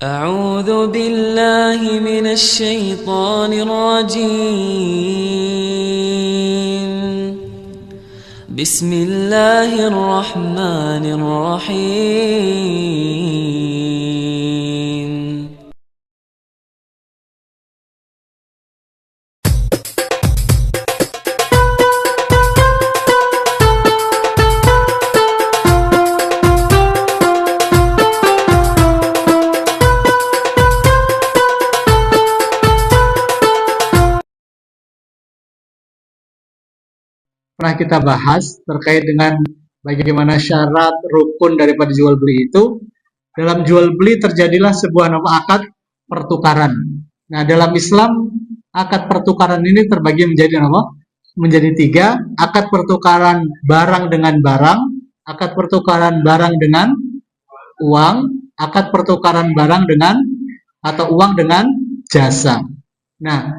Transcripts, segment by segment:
أعوذ بالله من الشيطان الرجيم. بسم الله الرحمن الرحيم. Pernah kita bahas terkait dengan bagaimana syarat rukun daripada jual beli itu. Dalam jual beli terjadilah sebuah akad pertukaran. Nah, dalam Islam akad pertukaran ini terbagi menjadi menjadi tiga: akad pertukaran barang dengan barang, akad pertukaran barang dengan uang, akad pertukaran barang dengan atau uang dengan jasa. Nah,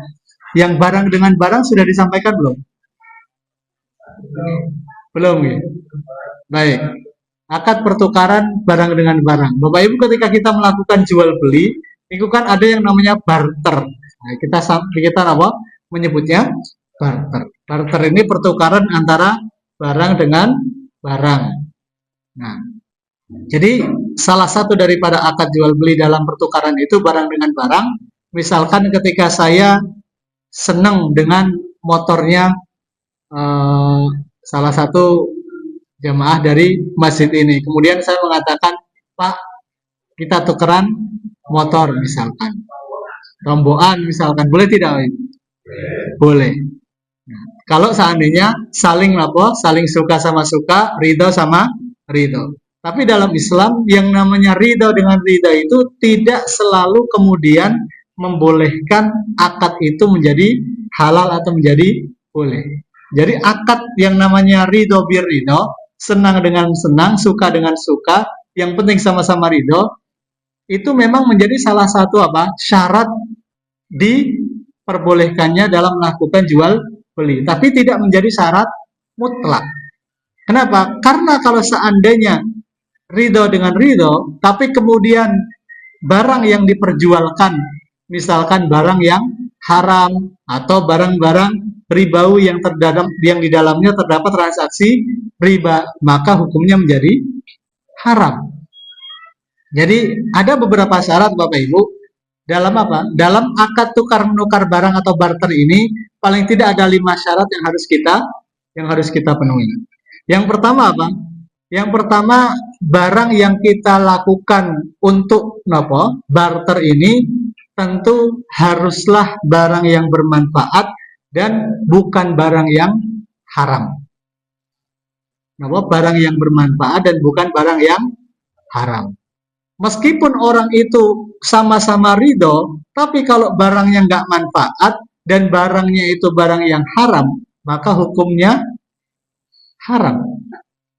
yang barang dengan barang sudah disampaikan belum? Belum ya? Baik. Akad pertukaran barang dengan barang. Bapak Ibu, ketika kita melakukan jual beli, itu kan ada yang namanya barter. Nah, kita apa? Menyebutnya barter. Barter ini pertukaran antara barang dengan barang. Nah, jadi salah satu daripada akad jual beli dalam pertukaran itu barang dengan barang. Misalkan ketika saya senang dengan motornya salah satu jamaah dari masjid ini. Kemudian saya mengatakan, Pak, kita tukeran motor misalkan. Romboan misalkan. Boleh tidak? Boleh. Nah, kalau seandainya saling suka sama suka, ridho sama ridho. Tapi dalam Islam yang namanya ridho dengan ridho itu tidak selalu kemudian membolehkan akad itu menjadi halal atau menjadi boleh. Jadi akad yang namanya ridho bir ridho, senang dengan senang, suka dengan suka, yang penting sama-sama ridho, itu memang menjadi salah satu syarat diperbolehkannya dalam melakukan jual beli. Tapi tidak menjadi syarat mutlak. Kenapa? Karena kalau seandainya ridho dengan ridho, tapi kemudian barang yang diperjualkan, misalkan barang yang haram atau barang-barang ribawi yang di dalamnya terdapat transaksi riba, maka hukumnya menjadi haram. Jadi ada beberapa syarat Bapak Ibu dalam Dalam akad tukar menukar barang atau barter ini paling tidak ada 5 syarat yang harus kita penuhi. Yang pertama apa? Yang pertama, barang yang kita lakukan untuk barter ini tentu haruslah barang yang bermanfaat dan bukan barang yang haram. Barang yang bermanfaat dan bukan barang yang haram. Meskipun orang itu sama-sama ridho, tapi kalau barangnya nggak manfaat dan barangnya itu barang yang haram, maka hukumnya haram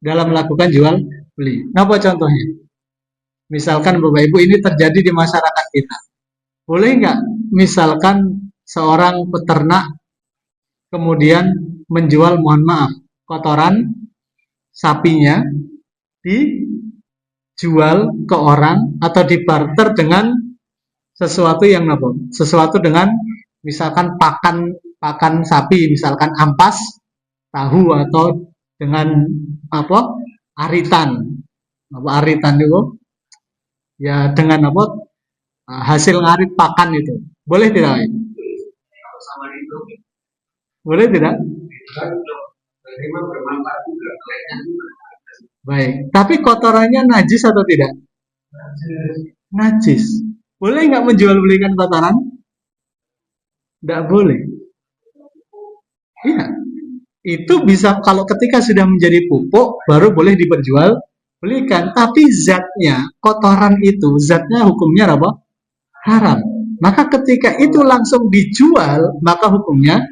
dalam melakukan jual beli. Apa contohnya? Misalkan Bapak Ibu, ini terjadi di masyarakat kita. Boleh nggak misalkan seorang peternak kemudian menjual, mohon maaf, kotoran sapinya dijual ke orang atau dibarter dengan sesuatu yang sesuatu dengan misalkan pakan sapi, misalkan ampas tahu, atau dengan aritan. Aritan itu ya dengan hasil ngarit pakan itu. Boleh tidak? Boleh tidak? Baik. Tapi kotorannya najis atau tidak? Najis. Boleh nggak menjual belikan kotoran? Tidak boleh. Iya. Itu bisa kalau ketika sudah menjadi pupuk baru boleh diperjual belikan. Tapi zatnya, kotoran itu, zatnya hukumnya haram. Maka ketika itu langsung dijual, maka hukumnya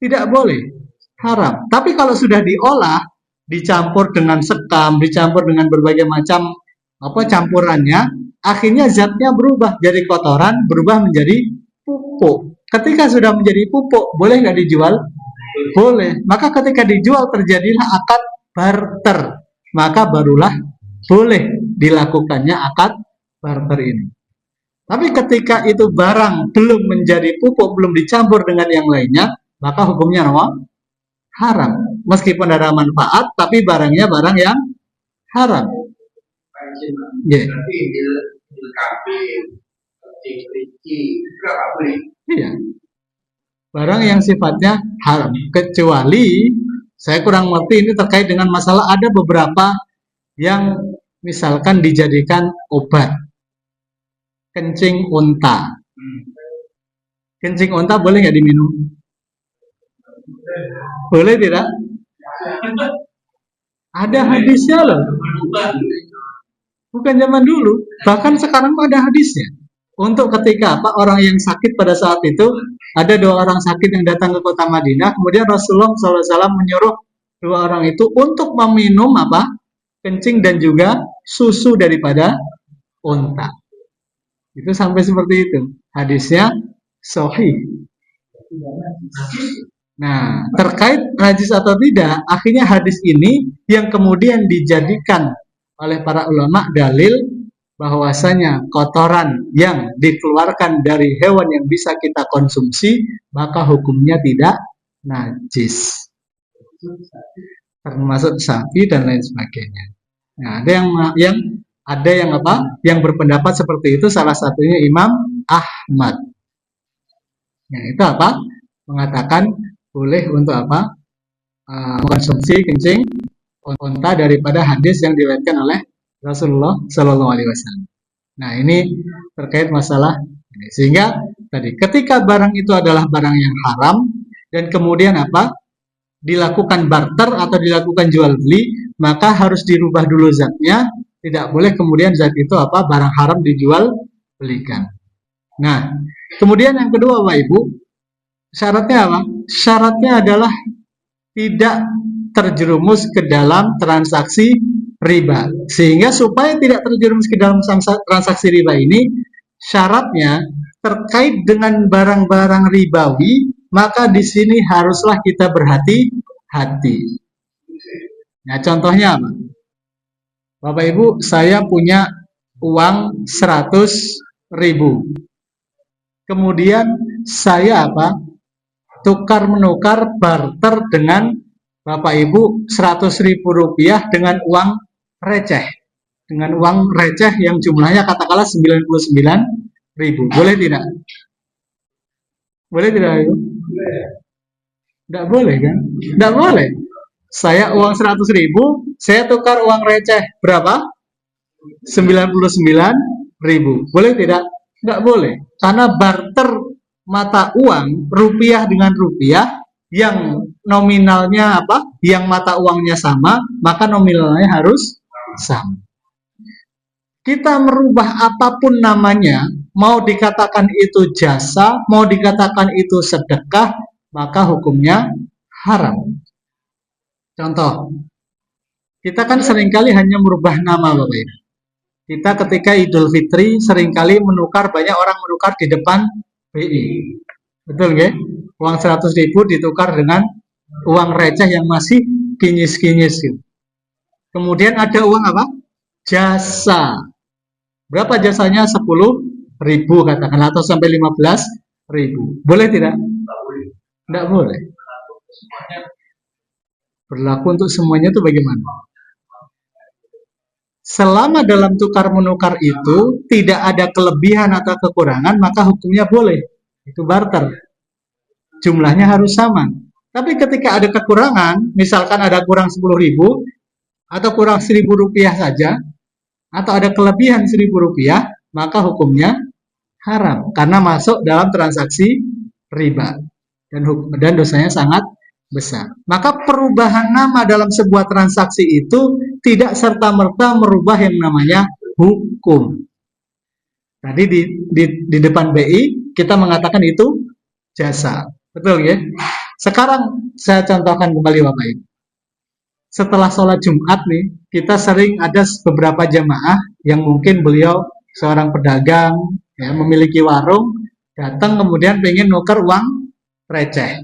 tidak boleh, haram. Tapi kalau sudah diolah, dicampur dengan sekam, dicampur dengan berbagai macam campurannya, akhirnya zatnya berubah jadi kotoran, berubah menjadi pupuk. Ketika sudah menjadi pupuk, boleh nggak dijual? Boleh. Maka ketika dijual terjadilah akad barter, maka barulah boleh dilakukannya akad barter ini. Tapi ketika itu barang belum menjadi pupuk, belum dicampur dengan yang lainnya, maka hukumnya apa? Haram. Meskipun ada manfaat, tapi barangnya barang yang haram. Yeah. Iya. Barang yang sifatnya haram. Kecuali, saya kurang mengerti ini terkait dengan masalah ada beberapa yang misalkan dijadikan obat. Kencing unta. Kencing unta boleh nggak diminum? Boleh tidak? Ada hadisnya loh. Bukan zaman dulu, bahkan sekarang ada hadisnya. Untuk ketika orang yang sakit pada saat itu, ada 2 orang sakit yang datang ke kota Madinah, kemudian Rasulullah SAW menyuruh 2 orang itu untuk meminum kencing dan juga susu daripada unta. Itu sampai seperti itu. Hadisnya sahih. Nah, terkait najis atau tidak, akhirnya hadis ini yang kemudian dijadikan oleh para ulama dalil bahwasanya kotoran yang dikeluarkan dari hewan yang bisa kita konsumsi, maka hukumnya tidak najis. Termasuk sapi dan lain sebagainya. Nah, ada yang berpendapat seperti itu, salah satunya Imam Ahmad. Yang itu mengatakan boleh untuk mengkonsumsi kencing unta daripada hadis yang diriwayatkan oleh Rasulullah Shallallahu Alaihi Wasallam. Nah, ini terkait masalah ini. Sehingga tadi ketika barang itu adalah barang yang haram dan kemudian dilakukan barter atau dilakukan jual beli, maka harus dirubah dulu zatnya. Tidak boleh kemudian zat itu barang haram dijual belikan. Nah, kemudian yang kedua Bapak Ibu, syaratnya apa? Syaratnya adalah tidak terjerumus ke dalam transaksi riba. Sehingga supaya tidak terjerumus ke dalam transaksi riba ini, syaratnya terkait dengan barang-barang ribawi, maka di sini haruslah kita berhati-hati. Nah, contohnya apa? Bapak Ibu, saya punya uang 100.000. Kemudian saya tukar menukar barter dengan Bapak Ibu 100.000 rupiah dengan uang receh. Dengan uang receh yang jumlahnya katakanlah 99.000. Boleh tidak? Boleh tidak Ibu? Tidak boleh kan? Tidak boleh. Saya uang 100.000, saya tukar uang receh berapa? 99.000. Boleh tidak? Tidak boleh. Karena barter mata uang rupiah dengan rupiah yang nominalnya yang mata uangnya sama, maka nominalnya harus sama. Kita merubah apapun namanya, mau dikatakan itu jasa, mau dikatakan itu sedekah, maka hukumnya haram. Contoh, kita kan seringkali hanya merubah nama Bapak Ibu. Kita ketika Idul Fitri seringkali banyak orang menukar di depan BI. Betul nggak? Uang 100.000 ditukar dengan uang receh yang masih kinyis-kinyis. Kemudian ada uang jasa. Berapa jasanya? 10.000 katakanlah, atau sampai 15.000. Boleh tidak? Tidak boleh. Berlaku untuk semuanya itu bagaimana? Selama dalam tukar menukar itu tidak ada kelebihan atau kekurangan, maka hukumnya boleh. Itu barter. Jumlahnya harus sama. Tapi ketika ada kekurangan, misalkan ada kurang 10.000 atau kurang 1.000 rupiah saja, atau ada kelebihan 1.000 rupiah, maka hukumnya haram karena masuk dalam transaksi riba dan dosanya sangat besar. Maka perubahan nama dalam sebuah transaksi itu tidak serta-merta merubah yang namanya hukum. Tadi di depan BI kita mengatakan itu jasa. Betul ya? Sekarang saya contohkan kembali Bapak Ibu. Setelah sholat Jumat nih, kita sering ada beberapa jamaah yang mungkin beliau seorang pedagang, ya, memiliki warung, datang kemudian pengen nuker uang receh.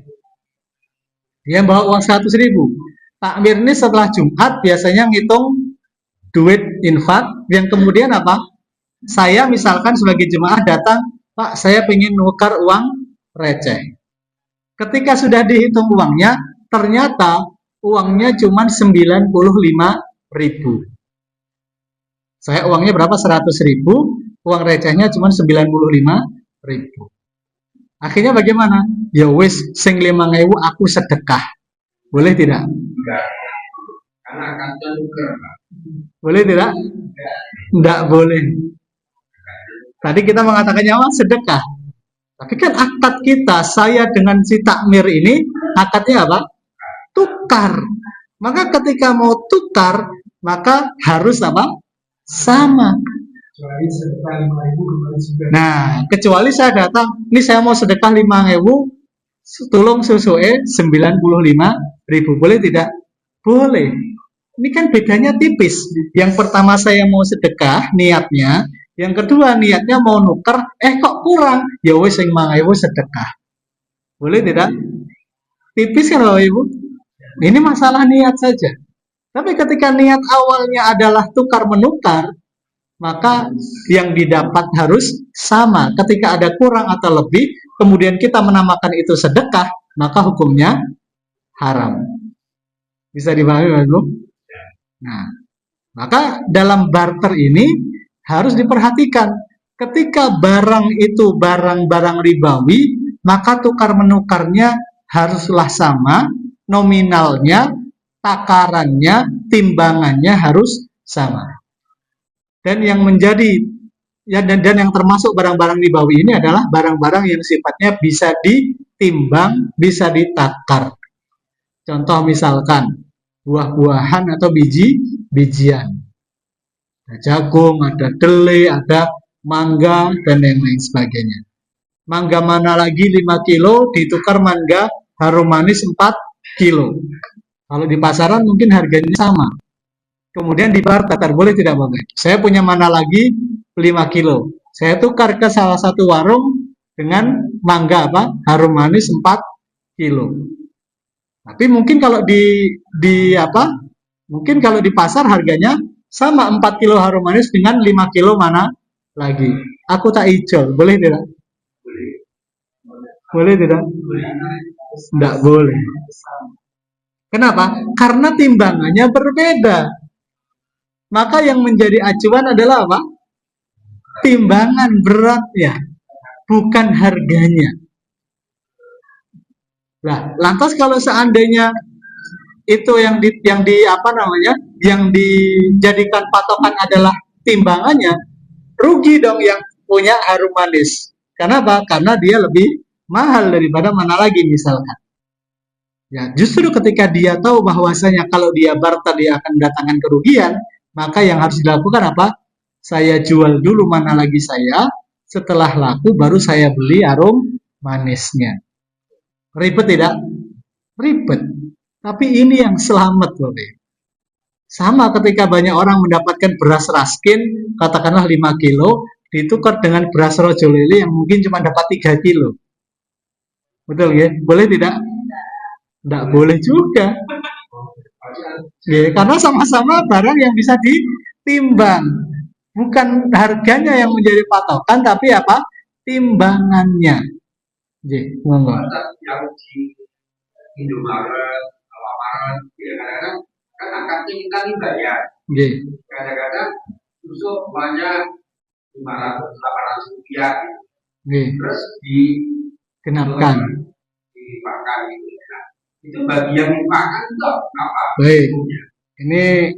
Dia bawa uang 100.000. Takmir ini setelah Jumat biasanya ngitung duit infak yang kemudian Saya misalkan sebagai jemaah datang, Pak, saya ingin nukar uang receh. Ketika sudah dihitung uangnya, ternyata uangnya cuma 95.000. Saya uangnya berapa? 100.000, uang recehnya cuma 95.000. Akhirnya bagaimana? Ya wis, sing 5.000 aku sedekah. Boleh tidak? Enggak, karena akan tertukar. Boleh tidak? Tidak boleh. Tadi kita mengatakannya apa? Sedekah. Tapi kan akad kita, saya dengan si takmir ini, akadnya apa? Tukar. Maka ketika mau tukar, maka harus apa? Sama. Kecuali sedekah 5.000 kembali sudah. Nah, kecuali saya datang, ini saya mau sedekah 5.000, tolong susuke 95.000. Boleh tidak? Boleh. Ini kan bedanya tipis. Yang pertama saya mau sedekah niatnya, yang kedua niatnya mau nuker, kok kurang? Ya wis sing 5.000 sedekah. Boleh tidak? Tipis kan Bapak Ibu? Ini masalah niat saja. Tapi ketika niat awalnya adalah tukar menukar, maka yang didapat harus sama. Ketika ada kurang atau lebih, kemudian kita menamakan itu sedekah, maka hukumnya haram. Bisa dipahami Bapak Ibu? Nah, maka dalam barter ini harus diperhatikan. Ketika barang itu barang-barang ribawi, maka tukar menukarnya haruslah sama, nominalnya, takarannya, timbangannya harus sama. Dan yang menjadi dan yang termasuk barang-barang ribawi ini adalah barang-barang yang sifatnya bisa ditimbang, bisa ditakar. Contoh misalkan buah-buahan atau biji-bijian. Ada jagung, ada delai, ada mangga, dan lain-lain sebagainya. Mangga mana lagi 5 kilo ditukar mangga harum manis 4 kilo. Kalau di pasaran mungkin harganya sama. Kemudian dibarter, boleh tidak Bapak? Saya punya mana lagi 5 kilo. Saya tukar ke salah satu warung dengan mangga harum manis 4 kilo. Tapi mungkin kalau mungkin kalau di pasar harganya sama 4 kilo harum manis dengan 5 kilo mana lagi. Aku tak ijol, boleh tidak? Boleh tidak? Tidak boleh. Kenapa? Karena timbangannya berbeda. Maka yang menjadi acuan adalah apa? Timbangan beratnya, bukan harganya. Nah, lantas kalau seandainya itu yang dijadikan patokan adalah timbangannya, rugi dong yang punya harum manis. Kenapa? Karena dia lebih mahal daripada mana lagi misalkan. Ya, justru ketika dia tahu bahwasanya kalau dia barter dia akan mendatangkan kerugian, maka yang harus dilakukan apa? Saya jual dulu mana lagi saya, setelah laku baru saya beli harum manisnya. Ribet tidak? Ribet. Tapi ini yang selamat loh. Sama ketika banyak orang mendapatkan beras raskin, katakanlah 5 kilo, ditukar dengan beras rojo lele yang mungkin cuma dapat 3 kilo. Betul ya? Boleh tidak? Tidak boleh juga. Ya, karena sama-sama barang yang bisa ditimbang. Bukan harganya yang menjadi patokan, tapi apa? Timbangannya. Monggo. Yang di Indomaret, Alfamart, kadang-kadang kan angkatnya kita nih bayar. Kadang-kadang susuk banyak 500-800 rupiah. Terus dikenapkan, dipakai gitu. Nah, itu bagian dipakai itu apa? Baik. Ini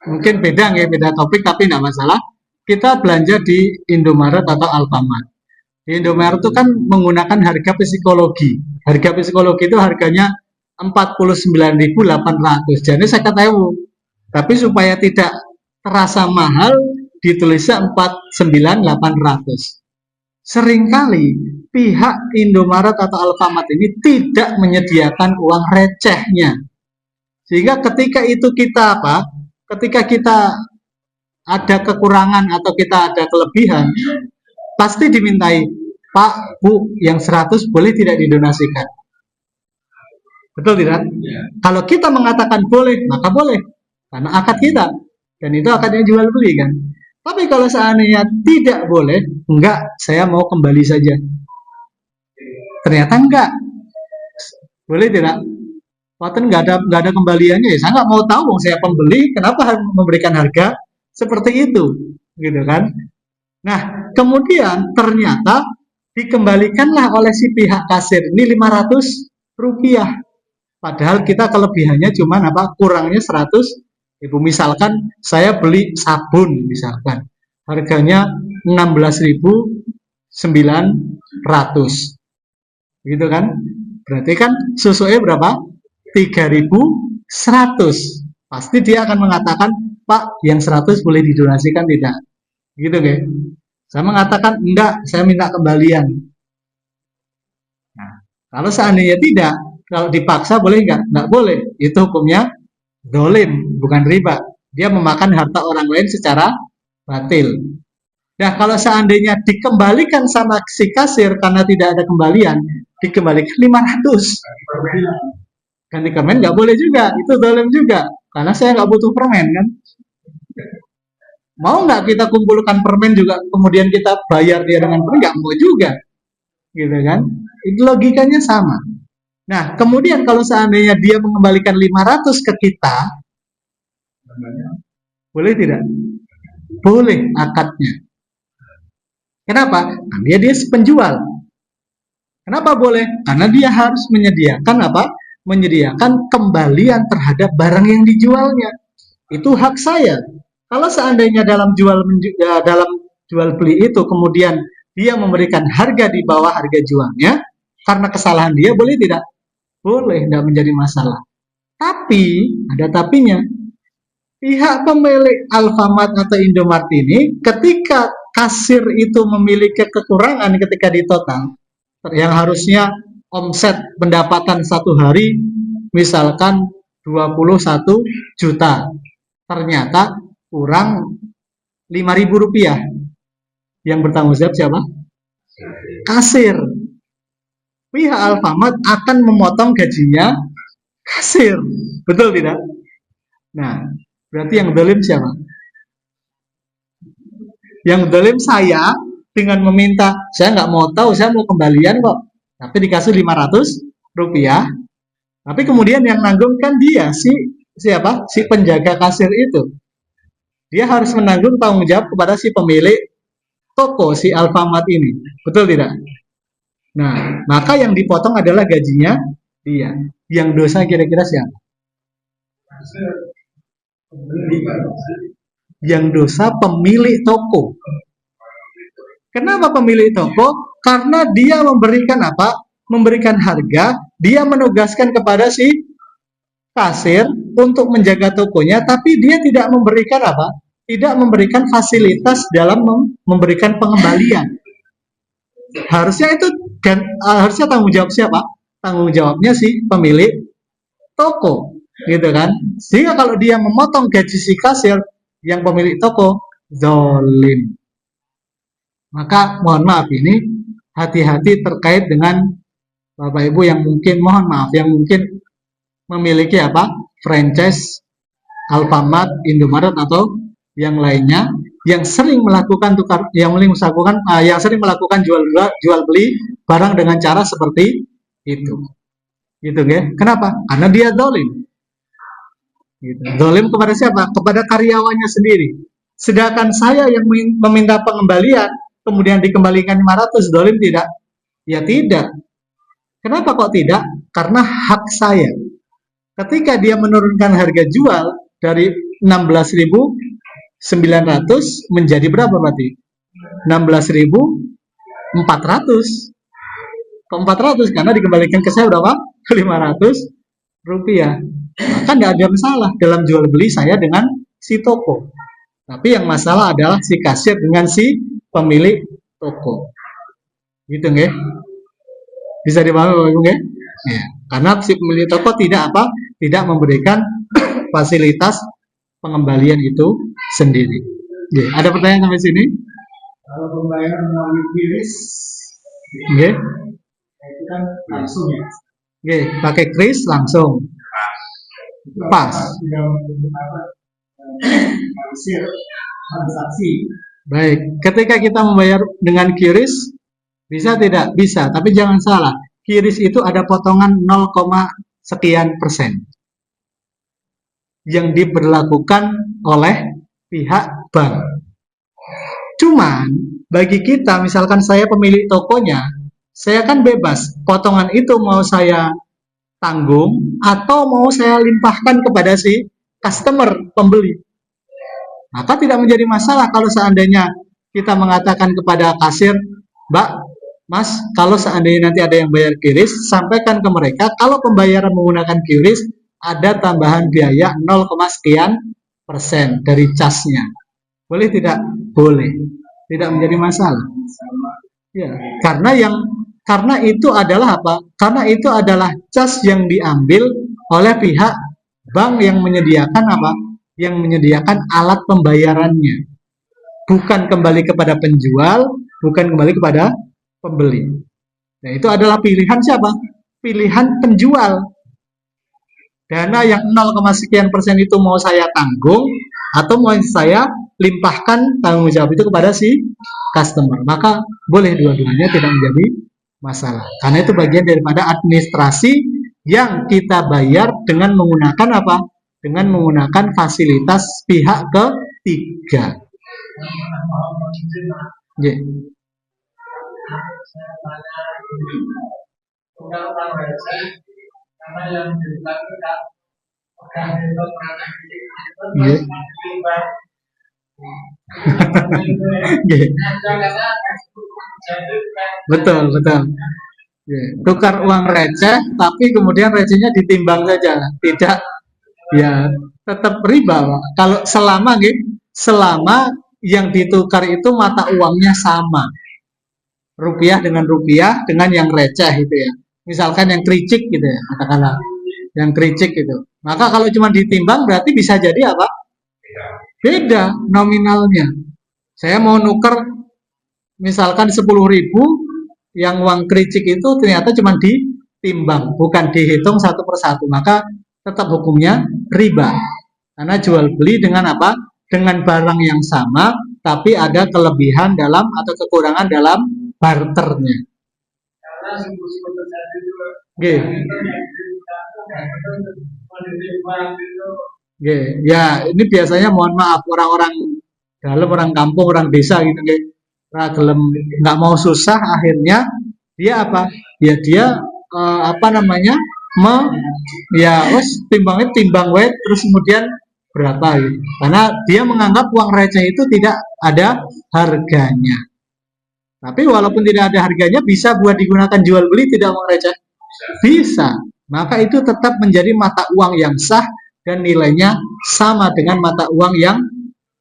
mungkin beda topik tapi tidak masalah. Kita belanja di Indomaret atau Alfamart. Di Indomaret itu kan menggunakan harga psikologi. Harga psikologi itu harganya 49.800. Jadi saya katakan, tapi supaya tidak terasa mahal ditulisnya 49.800. Seringkali pihak Indomaret atau Alfamart ini tidak menyediakan uang recehnya. Sehingga ketika itu ketika kita ada kekurangan atau kita ada kelebihan, pasti dimintai, Pak, Bu, yang 100 boleh tidak didonasikan? Betul tidak? Ya. Kalau kita mengatakan boleh, maka boleh. Karena akad kita. Dan itu akadnya jual beli kan. Tapi kalau seandainya tidak boleh, enggak, saya mau kembali saja. Ternyata enggak, boleh tidak? Waten nggak ada kembaliannya, ya saya nggak mau tahu, saya pembeli, kenapa harus memberikan harga seperti itu, gitu kan? Nah, kemudian ternyata dikembalikanlah oleh si pihak kasir ini 500 rupiah. Padahal kita kelebihannya cuma apa? Kurangnya 100 ribu. Misalkan saya beli sabun, misalkan harganya 16.900, gitu kan? Berarti kan susunya berapa? 3.100. Pasti dia akan mengatakan, Pak, yang 100 boleh didonasikan tidak? Gitu kan? Saya mengatakan enggak, saya minta kembalian. Nah, kalau seandainya tidak, kalau dipaksa boleh enggak? Enggak boleh. Itu hukumnya dolim, bukan riba. Dia memakan harta orang lain secara batil. Nah, kalau seandainya dikembalikan sama si kasir karena tidak ada kembalian, dikembalikan 500. Ganti permen nggak boleh juga, itu dolim juga. Karena saya nggak butuh permen kan. Mau nggak kita kumpulkan permen juga, kemudian kita bayar dia dengan permen? Nggak mau juga, gitu kan? Itu logikanya sama. Nah, kemudian kalau seandainya dia mengembalikan 500 ke kita, boleh tidak? Boleh akadnya. Kenapa? Nah, dia penjual. Kenapa boleh? Karena dia harus menyediakan apa? Menyediakan kembalian terhadap barang yang dijualnya. Itu hak saya. Kalau seandainya dalam jual beli itu kemudian dia memberikan harga di bawah harga jualnya karena kesalahan dia, boleh tidak? Boleh, tidak menjadi masalah. Tapi ada tapinya. Pihak pemilik Alfamart atau Indomart ini ketika kasir itu memiliki kekurangan ketika ditotal, yang harusnya omset pendapatan satu hari misalkan 21 juta, ternyata kurang 5.000 rupiah. Yang bertanggung jawab siapa? Kasir. Pihak Alfamart akan memotong gajinya kasir. Betul tidak? Nah, berarti yang dolim siapa? Yang dolim saya dengan meminta, saya nggak mau tahu, saya mau kembalian kok. Tapi dikasih 500 rupiah. Tapi kemudian yang nanggung kan dia, siapa? Si penjaga kasir itu. Dia harus menanggung tanggung jawab kepada si pemilik toko, si Alfamart ini. Betul tidak? Nah, maka yang dipotong adalah gajinya dia. Yang dosa kira-kira siapa? Yang dosa pemilik toko. Kenapa pemilik toko? Karena dia memberikan apa? Memberikan harga, dia menugaskan kepada si kasir untuk menjaga tokonya, tapi dia tidak memberikan apa? Tidak memberikan fasilitas dalam memberikan pengembalian. Harusnya itu harusnya tanggung jawab siapa? Tanggung jawabnya si pemilik toko, gitu kan? Sehingga kalau dia memotong gaji si kasir, yang pemilik toko zalim. Maka mohon maaf, ini hati-hati terkait dengan Bapak Ibu yang mungkin, mohon maaf, yang mungkin memiliki apa? Franchise Alfamart, Indomaret atau yang lainnya yang sering melakukan yang sering melakukan jual beli barang dengan cara seperti itu. Gitu ya. Kenapa? Karena dia zalim. Gitu. Zalim kepada siapa? Kepada karyawannya sendiri. Sedangkan saya yang meminta pengembalian kemudian dikembalikan 500, zalim tidak? Ya tidak. Kenapa kok tidak? Karena hak saya. Ketika dia menurunkan harga jual dari 16.900 menjadi berapa berarti? 16.400. Ke 400 karena dikembalikan ke saya berapa? 500 rupiah. Maka tidak ada masalah dalam jual beli saya dengan si toko. Tapi yang masalah adalah si kasir dengan si pemilik toko. Gitu nggih? Bisa dipahami Bapak Ibu nggih? Ya. Karena si pemilik toko tidak memberikan fasilitas pengembalian itu sendiri. Ya. Ada pertanyaan sampai sini? Kalau pembayaran melalui kris, Nggih. itu kan langsung ya. Nggih, pakai kris langsung. Itu Pas. Sudah menunjuk apa? Kasir. transaksi. Baik, ketika kita membayar dengan QRIS, bisa tidak? Bisa, tapi jangan salah. QRIS itu ada potongan 0, sekian persen yang diberlakukan oleh pihak bank. Cuman, bagi kita, misalkan saya pemilik tokonya, saya kan bebas. Potongan itu mau saya tanggung atau mau saya limpahkan kepada si customer, pembeli. Maka tidak menjadi masalah kalau seandainya kita mengatakan kepada kasir, Mbak, Mas, kalau seandainya nanti ada yang bayar QRIS, sampaikan ke mereka kalau pembayaran menggunakan QRIS ada tambahan biaya 0, sekian persen dari casnya. Boleh tidak? Boleh. Tidak menjadi masalah. Ya, karena itu adalah apa? Karena itu adalah cas yang diambil oleh pihak bank yang menyediakan apa? Yang menyediakan alat pembayarannya. Bukan kembali kepada penjual, bukan kembali kepada pembeli. Nah, itu adalah pilihan siapa? Pilihan penjual. Dana yang 0, sekian persen itu mau saya tanggung atau mau saya limpahkan tanggung jawab itu kepada si customer. Maka boleh dua-duanya, tidak menjadi masalah. Karena itu bagian daripada administrasi yang kita bayar dengan menggunakan apa? Dengan menggunakan fasilitas pihak ketiga. Yeah. Saya tanya undang-undang receh karena yang dilakukan pegang itu anak Iya. Betul. Yeah. Tukar uang receh, tapi kemudian recehnya ditimbang saja, tidak, ya tetap riba, Pak. Kalau selama yang ditukar itu mata uangnya sama, rupiah dengan yang receh itu ya. Misalkan yang kericik gitu ya, katakanlah yang kericik itu. Maka kalau cuma ditimbang berarti bisa jadi apa? Beda nominalnya. Saya mau nuker misalkan 10.000, yang uang kericik itu ternyata cuma ditimbang, bukan dihitung satu persatu. Maka tetap hukumnya riba. Karena jual beli dengan apa? Dengan barang yang sama, tapi ada kelebihan dalam atau kekurangan dalam barternya. karena simbol-simbol terjadi itu Oke. Oke. Ya, ini biasanya mohon maaf orang-orang dalam, orang kampung, orang desa gitu, nggak mau susah, akhirnya dia apa? Ya dia apa namanya? Timbangnya timbang weight, terus kemudian berapa gitu. Karena dia menganggap uang receh itu tidak ada harganya. Tapi walaupun tidak ada harganya, bisa buat digunakan jual beli tidak uang receh? Bisa. Maka itu tetap menjadi mata uang yang sah dan nilainya sama dengan mata uang yang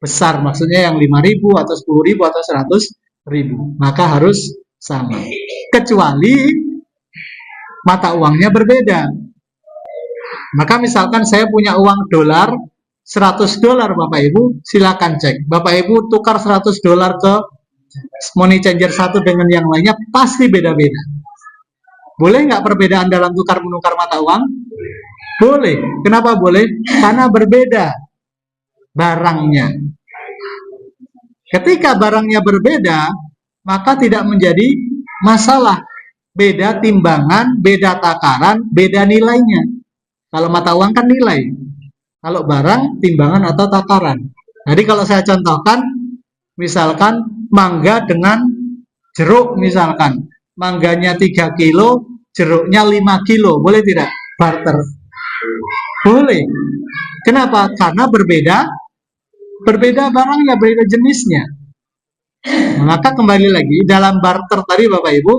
besar. Maksudnya yang 5.000 atau 10.000 atau 100.000. Maka harus sama. Kecuali mata uangnya berbeda. Maka misalkan saya punya uang dolar, $100 Bapak Ibu, silakan cek. Bapak Ibu tukar $100 ke money changer satu dengan yang lainnya, pasti beda-beda. Boleh nggak perbedaan dalam tukar menukar mata uang? Boleh. Kenapa boleh? Karena berbeda barangnya. Ketika barangnya berbeda, maka tidak menjadi masalah. Beda timbangan, beda takaran, beda nilainya. Kalau mata uang kan nilai. Kalau barang, timbangan atau takaran. Jadi kalau saya contohkan, misalkan mangga dengan jeruk misalkan. Mangganya 3 kilo, jeruknya 5 kilo. Boleh tidak? Barter. Boleh. Kenapa? Karena berbeda barangnya, berbeda jenisnya. Maka kembali lagi, dalam barter tadi Bapak Ibu,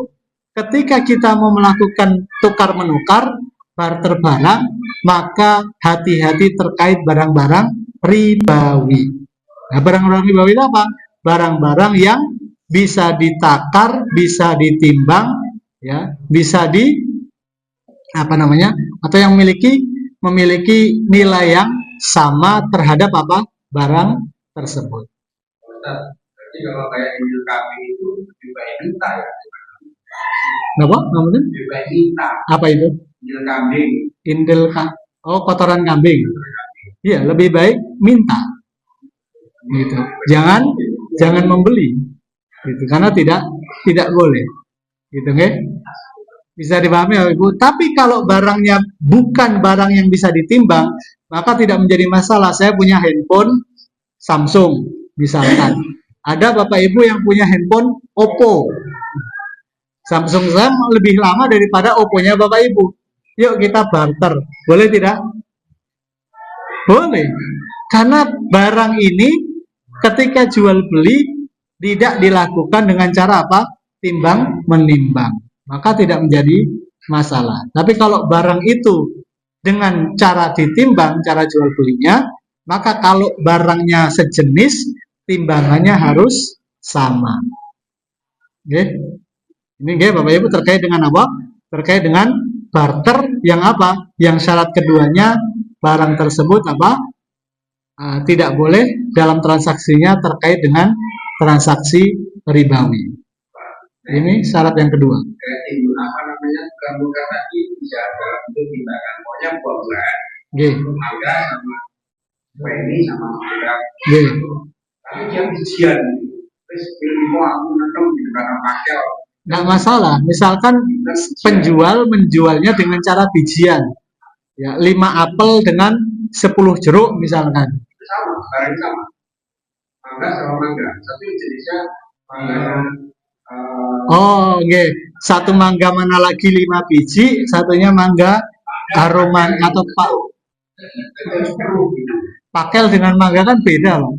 ketika kita mau melakukan tukar menukar, barter barang, maka hati-hati terkait barang-barang ribawi. Nah, barang-barang ribawi itu apa? Barang-barang yang bisa ditakar, bisa ditimbang, ya, bisa atau yang memiliki nilai yang sama terhadap apa? Barang tersebut. Berarti kalau kayak Injil kambing itu lebih baik minta ya? Kenapa? Namanya? Lebih baik minta. Apa itu? Injil kambing. Kotoran kambing. Iya, lebih baik minta. Gitu. Jangan membeli. Gitu. Karena tidak boleh. Gitu, nggih? Bisa dipahami ya Ibu. Tapi kalau barangnya bukan barang yang bisa ditimbang, maka tidak menjadi masalah. Saya punya handphone Samsung misalkan. Ada Bapak Ibu yang punya handphone Oppo. Samsung saya lebih lama daripada Oppo-nya Bapak Ibu. Yuk kita barter. Boleh tidak? Boleh. Karena barang ini ketika jual beli tidak dilakukan dengan cara apa? Timbang menimbang. Maka tidak menjadi masalah. Tapi kalau barang itu dengan cara ditimbang, cara jual belinya, maka kalau barangnya sejenis, timbangannya harus sama. Oke. Ini nggih Bapak Ibu terkait dengan apa? Terkait dengan barter yang apa? Yang syarat keduanya barang tersebut apa? Tidak boleh dalam transaksinya terkait dengan transaksi ribawi. Ini syarat yang kedua. Apa namanya? Kamu tadi bisa dalam bentuk timbangan. Pokoknya boleh. Nggih. Mangga sama ini sama mangga. Nggih. Tapi dia bijian. Terus ilmu aku netem gitu karena pakai. Nggak masalah. Misalkan penjual menjualnya dengan cara bijian. Ya, 5 apel dengan 10 jeruk misalkan. Sama, barang sama. Mangga sama mangga. Tapi jenisnya mangga Oh, nggih. Satu mangga mana lagi 5 biji, satunya mangga aroman atau pakel dengan mangga kan beda, Bang.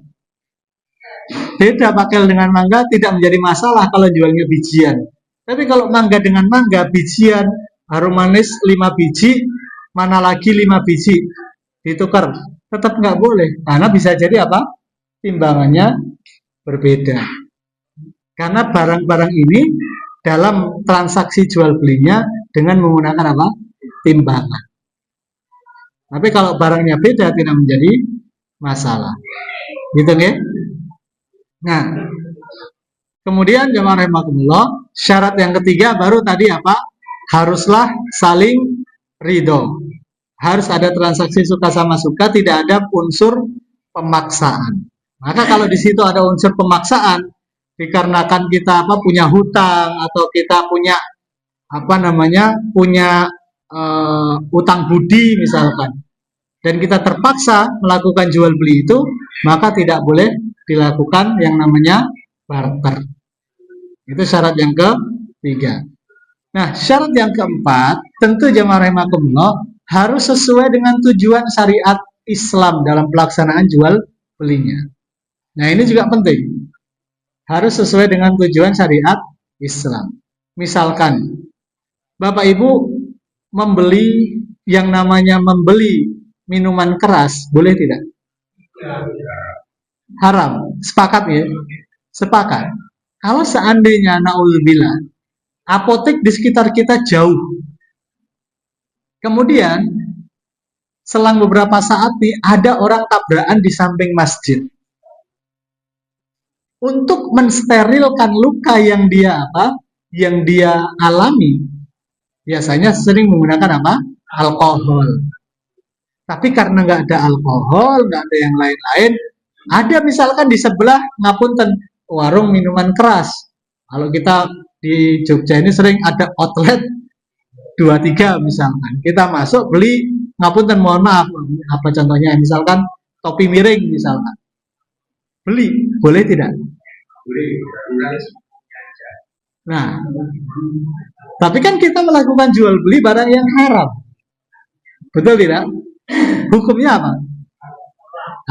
Beda pakel dengan mangga tidak menjadi masalah kalau jualnya bijian. Tapi kalau mangga dengan mangga bijian, harum manis 5 biji, mana lagi 5 biji ditukar, tetap nggak boleh karena bisa jadi apa? Timbangannya berbeda. Karena barang-barang ini dalam transaksi jual belinya dengan menggunakan apa? Timbangan. Tapi kalau barangnya beda tidak menjadi masalah. Gitu ya? Nah, kemudian jamaah rahimakumullah, syarat yang ketiga baru tadi apa? Haruslah saling ridho. Harus ada transaksi suka sama suka, tidak ada unsur pemaksaan. Maka kalau di situ ada unsur pemaksaan, dikarenakan kita punya hutang atau kita punya punya utang budi misalkan, dan kita terpaksa melakukan jual beli itu, maka tidak boleh dilakukan yang namanya barter. Itu syarat yang ketiga. Nah, syarat yang keempat, tentu jamaah rahimakumullah harus sesuai dengan tujuan syariat Islam dalam pelaksanaan jual belinya. Nah, ini juga penting. Harus sesuai dengan tujuan syariat Islam. Misalkan, Bapak Ibu membeli yang namanya membeli minuman keras, boleh tidak? Haram. Sepakat ya? Sepakat. Kalau seandainya na'udzubillah, apotek di sekitar kita jauh. Kemudian, selang beberapa saat nih, ada orang tabrakan di samping masjid. Untuk mensterilkan luka yang dia alami, biasanya sering menggunakan apa? Alkohol. Tapi karena nggak ada alkohol, nggak ada yang lain-lain, ada misalkan di sebelah ngapunten warung minuman keras. Kalau kita di Jogja ini sering ada outlet 2-3 misalkan. Kita masuk beli, ngapunten mohon maaf, apa contohnya misalkan topi miring misalkan. Beli, boleh tidak? Nah, tapi kan kita melakukan jual beli barang yang haram. Betul tidak? Hukumnya apa?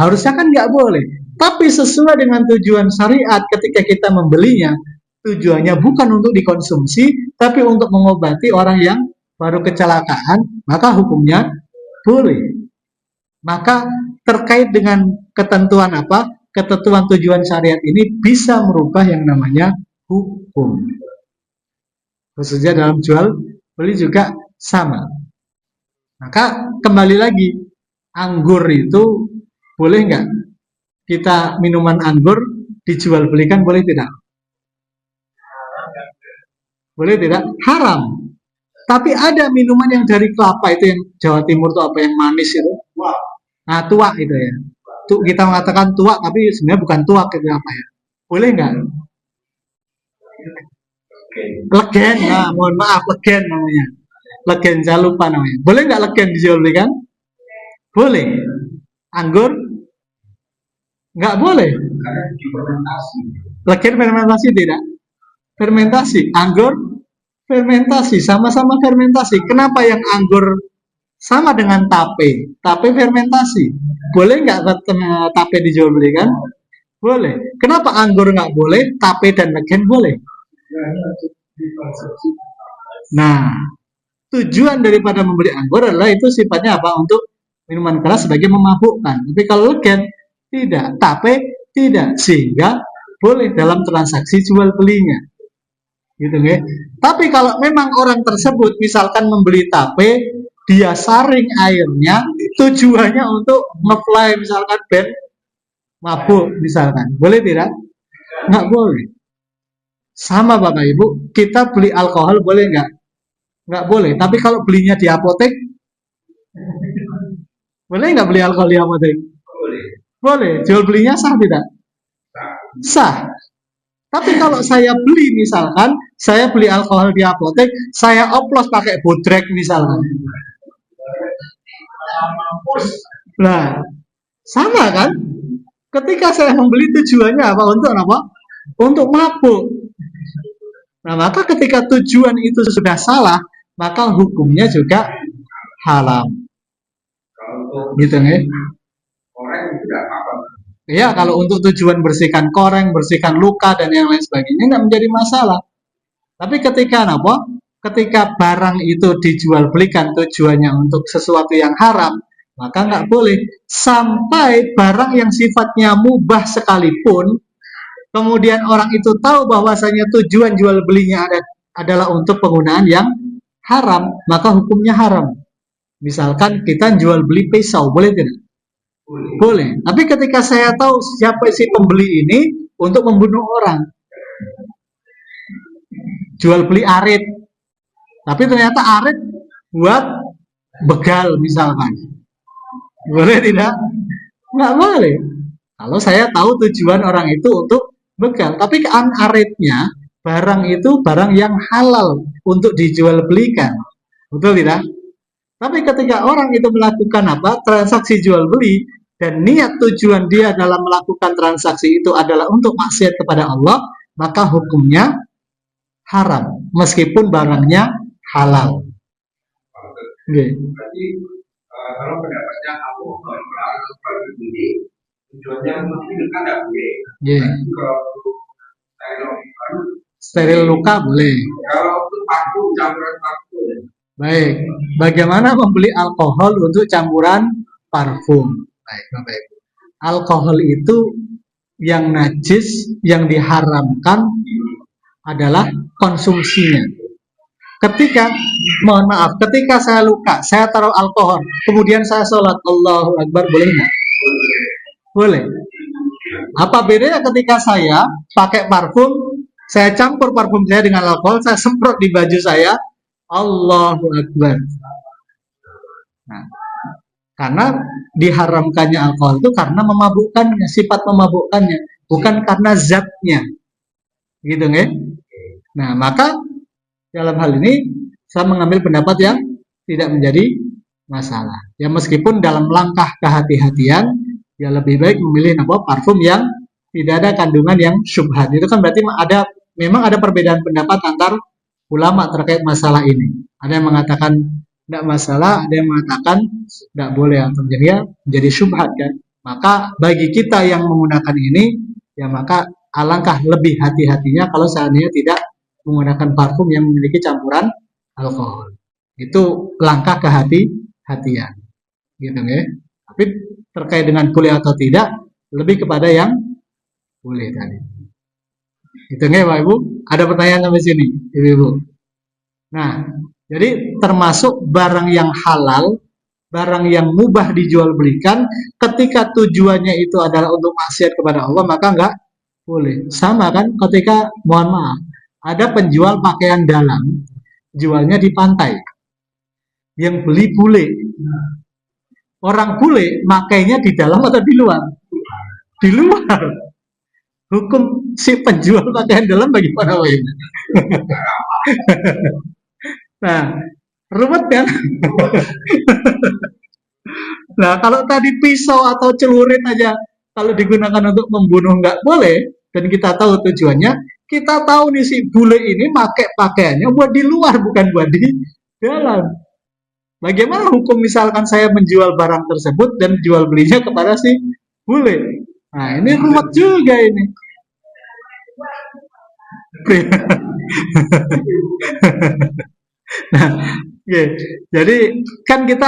Harusnya kan nggak boleh. Tapi sesuai dengan tujuan syariat ketika kita membelinya, tujuannya bukan untuk dikonsumsi, tapi untuk mengobati orang yang baru kecelakaan, maka hukumnya boleh. Maka terkait dengan ketentuan apa? Ketentuan tujuan syariat ini bisa merubah yang namanya hukum. Khususnya dalam jual beli juga sama. Maka kembali lagi, anggur itu boleh nggak kita minuman anggur dijual belikan, boleh tidak? Boleh tidak? Haram. Tapi ada minuman yang dari kelapa itu yang Jawa Timur itu apa yang manis itu? Nah, tua itu ya. Tuh kita mengatakan tuak tapi sebenarnya bukan tuak, itu apa ya? Boleh nggak? Legen, nah mohon maaf, legen namanya. Legen, saya lupa namanya. Boleh nggak legen dijual belikan? Boleh. Anggur? Nggak boleh. Karena difermentasi. Legen fermentasi tidak? Fermentasi. Anggur? Fermentasi. Sama-sama fermentasi. Kenapa yang anggur sama dengan tape? Tape fermentasi. Boleh nggak tape dijual belikan? Boleh. Kenapa anggur nggak boleh? Tape dan legen boleh. Nah, tujuan daripada membeli anggur adalah itu sifatnya apa? Untuk minuman keras sebagai memabukkan. Tapi kalau legen tidak, tape tidak, sehingga boleh dalam transaksi jual belinya. Gitu ya. Tapi kalau memang orang tersebut misalkan membeli tape, dia saring airnya, tujuannya untuk nge-fly misalkan band mabuk misalkan. Boleh tidak? Nggak boleh. Sama Bapak Ibu, kita beli alkohol boleh nggak? Nggak boleh. Tapi kalau belinya di apotek, boleh nggak beli alkohol di apotek? Boleh. Boleh. Jual belinya sah tidak? Sah. Tapi kalau saya beli misalkan, saya beli alkohol di apotek, saya oplos pakai bodrek misalkan. Nah, sama kan? Ketika saya membeli tujuannya apa? Untuk apa? Untuk mabuk. Nah, maka ketika tujuan itu sudah salah, maka hukumnya juga haram. Kalau untuk Gitu ya. orang itu tidak apa-apa. Ya, kalau untuk tujuan bersihkan koreng, bersihkan luka dan yang lain sebagainya tidak menjadi masalah. Tapi ketika apa? Ketika barang itu dijual belikan tujuannya untuk sesuatu yang haram, maka nggak boleh. Sampai barang yang sifatnya mubah sekalipun, kemudian orang itu tahu bahwasanya tujuan jual belinya adalah untuk penggunaan yang haram, maka hukumnya haram. Misalkan kita jual beli pisau, boleh tidak? Boleh. Tapi ketika saya tahu siapa si pembeli ini untuk membunuh orang, jual beli arit, tapi ternyata arit buat begal misalkan, boleh tidak? Nggak boleh. Kalau saya tahu tujuan orang itu untuk begal, tapi kan aritnya barang itu barang yang halal untuk dijual belikan, betul tidak? Tapi ketika orang itu melakukan apa? Transaksi jual beli dan niat tujuan dia dalam melakukan transaksi itu adalah untuk maksiat kepada Allah, maka hukumnya haram meskipun barangnya halal. Okay. Berarti kalau pendapatnya aku kalau melarang seperti ini tujuannya mungkin kan tidak boleh. Yeah. Kalau steril luka boleh. Kalau untuk parfum campuran parfum. Baik. Bagaimana membeli alkohol untuk campuran parfum? Baik, Bapak Ibu. Alkohol itu yang najis, yang diharamkan adalah konsumsinya. Ketika saya luka, saya taruh alkohol, kemudian saya sholat, Allahu Akbar, boleh nggak? Boleh. Apa bedanya ketika saya pakai parfum, saya campur parfum saya dengan alkohol, saya semprot di baju saya, Allahu Akbar. Nah, karena diharamkannya alkohol itu karena memabukkannya, sifat memabukkannya, bukan karena zatnya. Gitu ya. Nah, maka dalam hal ini saya mengambil pendapat yang tidak menjadi masalah. Ya meskipun dalam langkah kehati-hatian, ya lebih baik memilih parfum yang tidak ada kandungan yang syubhat. Itu kan berarti memang ada perbedaan pendapat antar ulama terkait masalah ini. Ada yang mengatakan tidak masalah, ada yang mengatakan tidak boleh atau menjadi syubhat kan. Maka bagi kita yang menggunakan ini, ya maka alangkah lebih hati-hatinya kalau seandainya tidak menggunakan parfum yang memiliki campuran alkohol. Itu langkah kehati-hatian. Gitu ya. Tapi terkait dengan boleh atau tidak, lebih kepada yang boleh tadi. Gitu ya Pak Ibu? Ada pertanyaan sampai sini, Ibu-ibu? Nah, jadi termasuk barang yang halal, barang yang mubah dijual belikan, ketika tujuannya itu adalah untuk maksiat kepada Allah, maka enggak boleh. Sama kan ketika, mohon maaf, ada penjual pakaian dalam, jualnya di pantai. Yang beli bule. Orang bule makainya di dalam atau di luar? di luar. Hukum si penjual pakaian dalam bagaimana ini? Nah, ruwet kan? Nah, kalau tadi pisau atau celurit aja kalau digunakan untuk membunuh nggak boleh dan kita tahu tujuannya, kita tahu nih si bule ini pakai pakaiannya buat di luar bukan buat di dalam. Bagaimana hukum misalkan saya menjual barang tersebut dan jual belinya kepada si bule? Nah, ini ruwet juga ini. Nah, oke. Jadi kan kita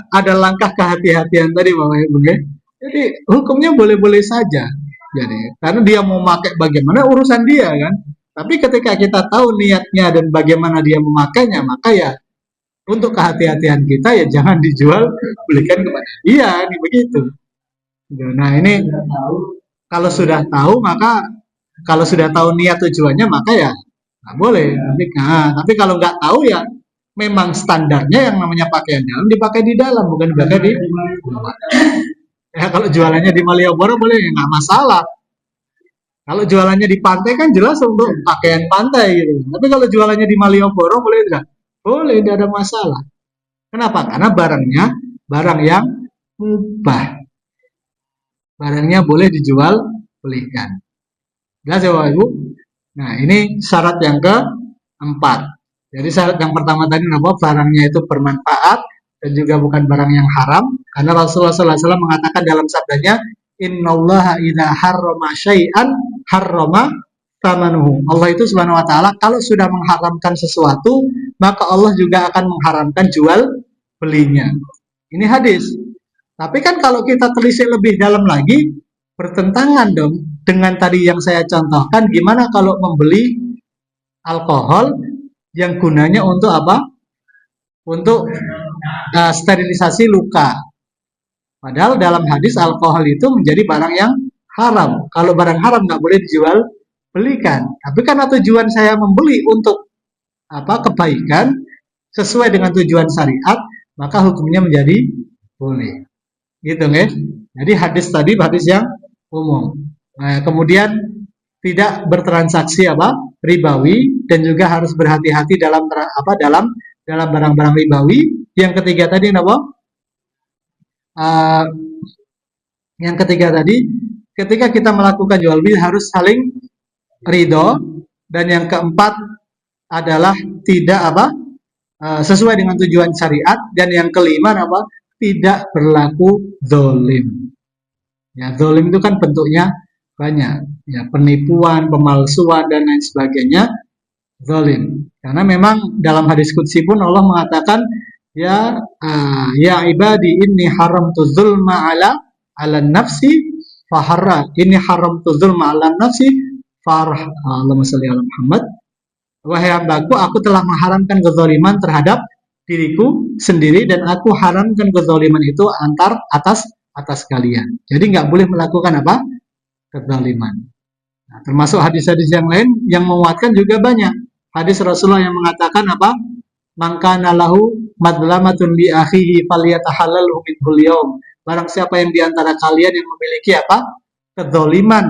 ada langkah kehati-hatian tadi Bapak Ibu ya. Jadi hukumnya boleh-boleh saja. Jadi karena dia mau pakai bagaimana urusan dia kan. Tapi ketika kita tahu niatnya dan bagaimana dia memakainya, maka ya untuk kehati-hatian kita ya jangan dijual belikan kepada dia, ini begitu. Nah, ini kalau sudah tahu maka kalau sudah tahu niat tujuannya maka ya nggak boleh. Tapi kalau nggak tahu ya memang standarnya yang namanya pakaian dalam dipakai di dalam bukan dipakai di luar. Ya kalau jualannya di Malioboro boleh ya nggak masalah. Kalau jualannya di pantai kan jelas untuk pakaian pantai gitu. Tapi kalau jualannya di Malioboro boleh tidak? Boleh, tidak ada masalah. Kenapa? Karena barangnya barang yang mubah. Barangnya boleh dijual belikan. Jelas ya Bapak Ibu? Nah, ini syarat yang keempat. Jadi syarat yang pertama tadi apa? Barangnya itu bermanfaat dan juga bukan barang yang haram. Karena Rasulullah SAW mengatakan dalam sabdanya, Innallaha idza harrama syai'an harrama tamanuhu. Allah itu Subhanahu wa taala kalau sudah mengharamkan sesuatu, maka Allah juga akan mengharamkan jual belinya. Ini hadis. Tapi kan kalau kita telisik lebih dalam lagi, bertentangan dong dengan tadi yang saya contohkan, gimana kalau membeli alkohol yang gunanya untuk apa? Untuk sterilisasi luka. Padahal dalam hadis alkohol itu menjadi barang yang haram. Kalau barang haram nggak boleh dijual belikan. Tapi karena tujuan saya membeli untuk apa kebaikan sesuai dengan tujuan syariat, maka hukumnya menjadi boleh. Gitu nih. Jadi hadis tadi hadis yang umum. Nah, kemudian tidak bertransaksi apa ribawi dan juga harus berhati-hati dalam barang-barang ribawi. Yang ketiga tadi apa? Yang ketiga tadi, ketika kita melakukan jual beli harus saling ridho, dan yang keempat adalah tidak sesuai dengan tujuan syariat, dan yang kelima apa? Tidak berlaku zolim. Ya, zolim itu kan bentuknya banyak, ya penipuan, pemalsuan dan lain sebagainya, zolim. Karena memang dalam hadis qudsi pun Allah mengatakan ya ibadi inni haramtu zulma ala nafsi faharra inni haramtu zulma ala nafsi farah Allahumma shalli ala Muhammad. Wahai hambaku, aku telah mengharamkan kezaliman terhadap diriku sendiri dan aku haramkan kezaliman itu atas kalian. Jadi nggak boleh melakukan apa? Kezaliman. Nah, termasuk hadis-hadis yang lain yang menguatkan juga banyak. Hadis Rasulullah yang mengatakan apa? Mangkana lahu madlamatun li akhihi falyatahallalhu minhul yaum. Barang siapa yang diantara kalian yang memiliki apa? Kedzaliman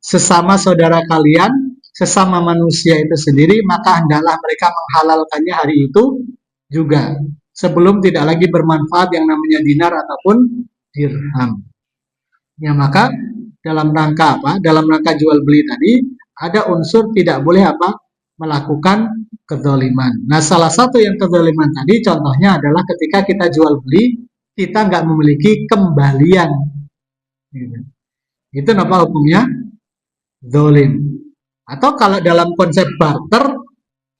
sesama saudara kalian, sesama manusia itu sendiri, maka hendaklah mereka menghalalkannya hari itu juga. Sebelum tidak lagi bermanfaat yang namanya dinar ataupun dirham. Ya, maka dalam rangka apa? Dalam rangka jual beli tadi ada unsur tidak boleh apa? Melakukan kezaliman. Nah, salah satu yang kezaliman tadi contohnya adalah ketika kita jual beli, kita nggak memiliki kembalian. Itu apa hukumnya? Zalim. Atau kalau dalam konsep barter,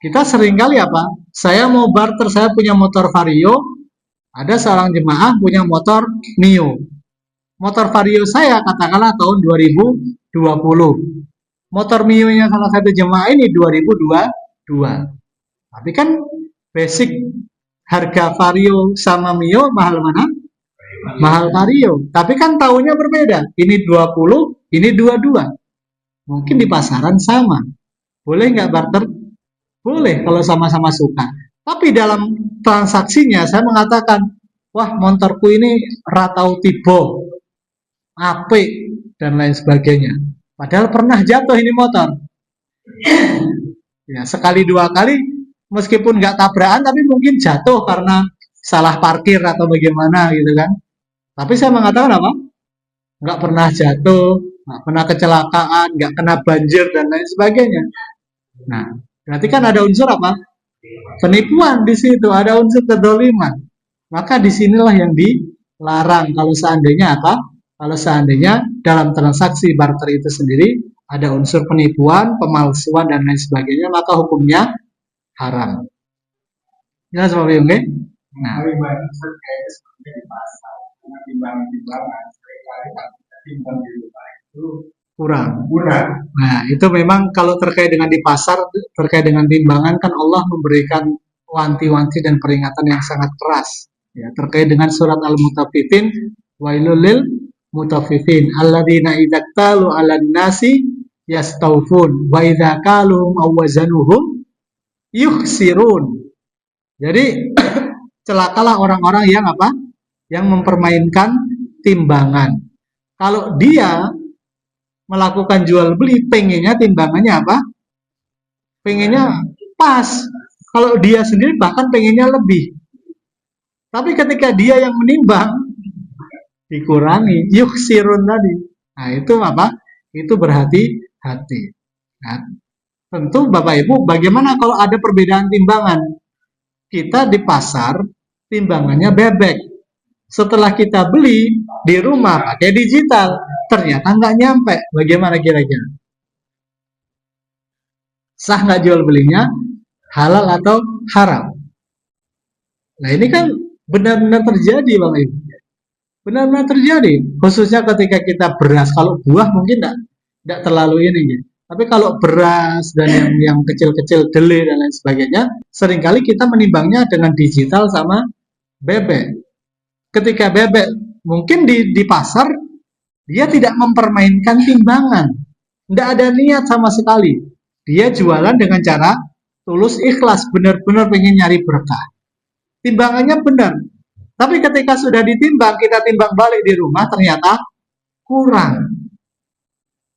kita seringkali apa? Saya mau barter, saya punya motor Vario, ada seorang jemaah punya motor Mio. Motor Vario saya katakanlah tahun 2020. Motor Mio-nya salah satu jemaah ini 2022. Tapi kan basic harga Vario sama Mio mahal mana? Mahal Vario. Tapi kan tahunnya berbeda. Ini 20, ini 22. Mungkin di pasaran sama. Boleh nggak barter? Boleh kalau sama-sama suka. Tapi dalam transaksinya saya mengatakan, wah motorku ini Ratau Tibo. Apik. dan lain sebagainya. Padahal pernah jatuh ini motor. Ya, sekali dua kali meskipun nggak tabrakan tapi mungkin jatuh karena salah parkir atau bagaimana gitu kan. Tapi saya mengatakan apa? Nggak pernah jatuh, nggak pernah kecelakaan, nggak kena banjir dan lain sebagainya. Nah, berarti kan ada unsur apa? Penipuan di situ, ada unsur kedoliman. Maka disinilah yang dilarang. Kalau seandainya apa? Kalau seandainya dalam transaksi barter itu sendiri ada unsur penipuan, pemalsuan dan lain sebagainya, maka hukumnya haram. Jelas Pak Bung, okay? Nah, Paling banyak terkait seperti di pasar, karena timbangan seringkali timbang di rumah itu kurang. kurang. Nah, itu memang kalau terkait dengan di pasar, terkait dengan timbangan kan Allah memberikan wanti-wanti dan peringatan yang sangat keras. Ya, terkait dengan surat Al-Mutaffifin, wailul lil mutaffifin alladzina idza qalu 'alan nasi yastawfun wa idza qaluhum aw wazanuhum yukhsirun. Jadi celakalah orang-orang yang apa? Yang mempermainkan timbangan. Kalau dia melakukan jual beli, pengennya timbangannya apa? Pengennya pas. Kalau dia sendiri bahkan pengennya lebih. Tapi ketika dia yang menimbang, dikurangi, yuksirun tadi. Nah, itu apa? Itu berhati-hati. Nah, tentu Bapak Ibu, bagaimana kalau ada perbedaan timbangan? Kita di pasar, timbangannya bebek. Setelah kita beli di rumah pakai digital, ternyata nggak nyampe. Bagaimana kira-kira? Sah nggak jual belinya? Halal atau haram? Nah, ini kan benar-benar terjadi Bang Ibu. Benar-benar terjadi. Khususnya ketika kita beras. Kalau buah mungkin nggak terlalu ini. Gitu. Tapi kalau beras dan yang kecil-kecil, delay dan lain sebagainya, seringkali kita menimbangnya dengan digital sama bebek. Ketika bebek mungkin di pasar, dia tidak mempermainkan timbangan. Tidak ada niat sama sekali. Dia jualan dengan cara tulus ikhlas, benar-benar pengen nyari berkah. Timbangannya benar. Tapi ketika sudah ditimbang, kita timbang balik di rumah, ternyata kurang.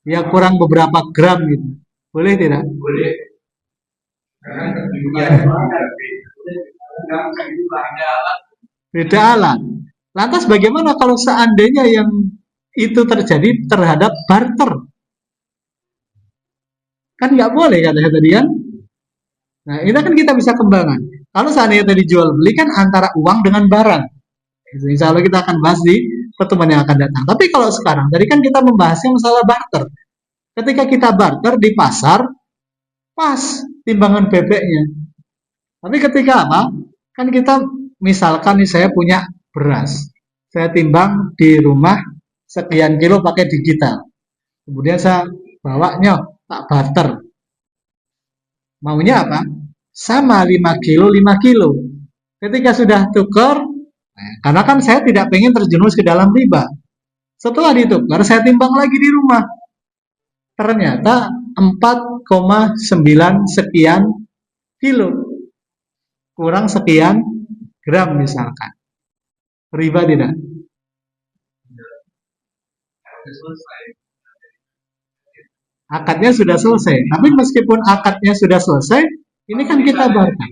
Ya kurang beberapa gram gitu. Boleh tidak? Boleh. Karena ketinggian Beda alat. Lantas bagaimana kalau seandainya yang itu terjadi terhadap barter? Kan nggak boleh kata tadi kan? Nah, itu kan kita bisa kembangkan. Kalau seandainya tadi jual beli kan antara uang dengan barang. Insya Allah kita akan bahas di pertemuan yang akan datang. Tapi kalau sekarang, tadi kan kita membahasnya masalah barter. Ketika kita barter di pasar, pas timbangan bebeknya. Tapi ketika apa? Kan kita misalkan nih saya punya beras. Saya timbang di rumah sekian kilo pakai digital. Kemudian saya bawanya tak barter. Maunya apa? Sama 5 kilo, 5 kilo. Ketika sudah tukar, karena kan saya tidak pengen terjerumus ke dalam riba. Setelah ditukar, saya timbang lagi di rumah. Ternyata 4,9 sekian kilo. Kurang sekian gram misalkan. Riba tidak? Akadnya sudah selesai. Tapi meskipun akadnya sudah selesai, ini kan kita barter.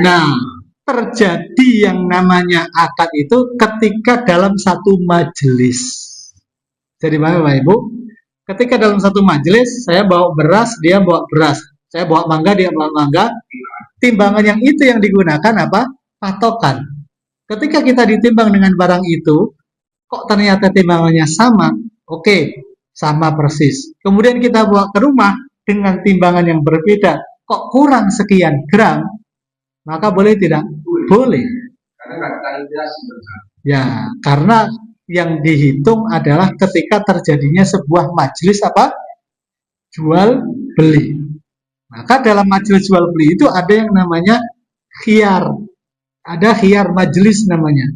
Nah, terjadi yang namanya akad itu ketika dalam satu majelis. Jadi Bapak Ibu, ketika dalam satu majelis, saya bawa beras, dia bawa beras. Saya bawa mangga, dia bawa mangga. Timbangan yang itu yang digunakan apa? Patokan. Ketika kita ditimbang dengan barang itu, kok ternyata timbangannya sama? Oke, sama persis. Kemudian kita bawa ke rumah dengan timbangan yang berbeda. Kok kurang sekian gram? Maka boleh tidak? Boleh. Ya, karena yang dihitung adalah ketika terjadinya sebuah majelis apa? Jual beli. Maka dalam majelis jual beli itu ada yang namanya khiyar. Ada khiyar majelis namanya.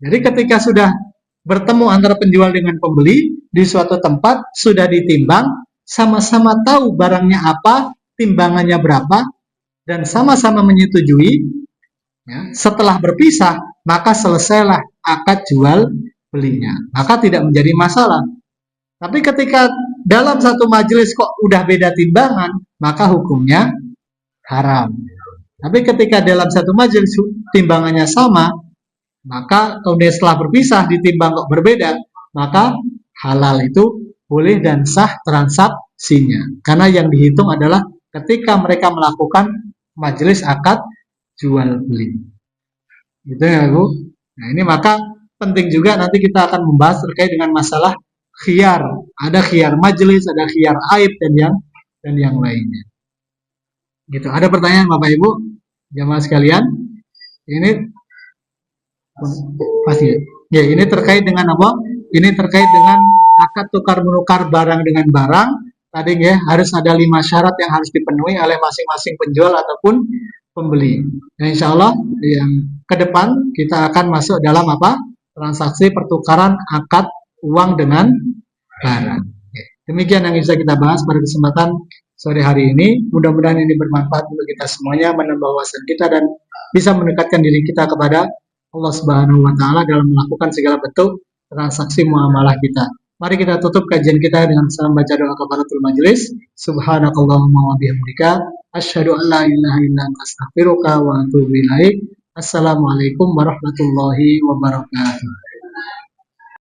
Jadi ketika sudah bertemu antara penjual dengan pembeli di suatu tempat, sudah ditimbang, sama-sama tahu barangnya apa, timbangannya berapa, dan sama-sama menyetujui, ya, setelah berpisah, maka selesailah akad jual belinya, maka tidak menjadi masalah. Tapi ketika dalam satu majelis kok udah beda timbangan, maka hukumnya haram. Tapi ketika dalam satu majelis timbangannya sama, maka kemudian setelah berpisah ditimbang kok berbeda, maka halal itu boleh dan sah transaksinya. Karena yang dihitung adalah ketika mereka melakukan majelis akad jual beli. Gitu ya, Bu. Nah, ini maka penting juga nanti kita akan membahas terkait dengan masalah khiyar. Ada khiyar majelis, ada khiyar aib dan yang lainnya. Gitu. Ada pertanyaan Bapak Ibu, jamaah sekalian? Ini pasti. Ya, ini terkait dengan apa? Ini terkait dengan akad tukar menukar barang dengan barang. Tadi ya harus ada 5 syarat yang harus dipenuhi oleh masing-masing penjual ataupun pembeli. Nah, insya Allah yang ke depan kita akan masuk dalam apa? Transaksi pertukaran akad uang dengan barang. Demikian yang bisa kita bahas pada kesempatan sore hari ini. Mudah-mudahan ini bermanfaat untuk kita semuanya, menambah wawasan kita dan bisa mendekatkan diri kita kepada Allah Subhanahu wa taala dalam melakukan segala bentuk transaksi muamalah kita. Mari kita tutup kajian kita dengan salam baca doa kafaratul majelis. Subhanakallahumma wa bihamdika asyhadu an la ilaha illa anta astaghfiruka wa atubu ilaik. Assalamualaikum warahmatullahi wabarakatuh.